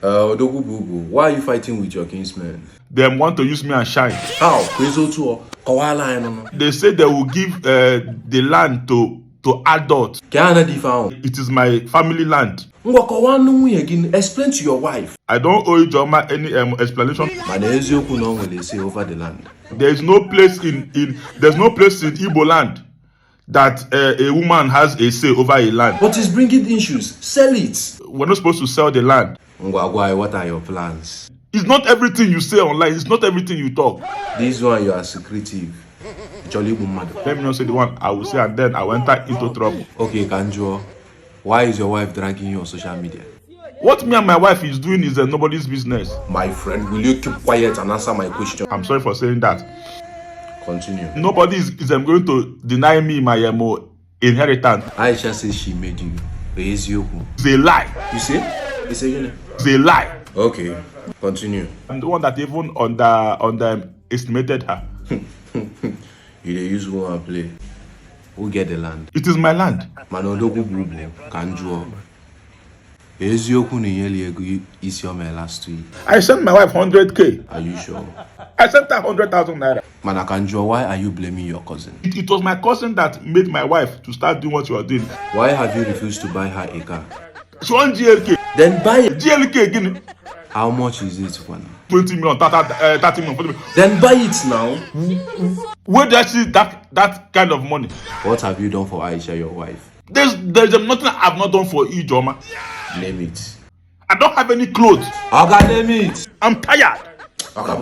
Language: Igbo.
Odogwu BUBU, why are you fighting with your kinsmen? They want to use me and shine. How? They say they will give the land to adults. It is my family land. Explain to your wife. I don't owe Joma any explanation. Over the land. There's no place in Igbo land that a woman has a say over a land. But it's bringing issues. Sell it. We're not supposed to sell the land. What are your plans? It's not everything you say online. It's not everything you talk. This one you are secretive. Jolly woman. Let me not say the one I will say, and then I will enter into trouble. Okay, Kanjo, why is your wife dragging you on social media? What me and my wife is doing is nobody's business. My friend, will you keep quiet and answer my question? I'm sorry for saying that. Continue. Nobody is going to deny me my inheritance. Aisha says she made you. It's a lie. You see? It's a lie. Okay, continue. I'm the one that even estimated her. You dey use one and play. Who get the land? It is my land. Odogwu BUBU, Kanjo. Ezioku Niyeli is your man last week. I sent my wife 100K. Are you sure? I sent her 100,000 naira. Kanjo, why are you blaming your cousin? It was my cousin that made my wife to start doing what you are doing. Why have you refused to buy her a car? She wants GLK. Then buy it. GLK again. How much is it for now? 20 million, 30 million, 40 million. Then buy it now. Where do I see that kind of money? What have you done for Aisha, your wife? There's nothing I've not done for Ijoma. Name it. I don't have any clothes. Okay, name it. I'm tired. Okay,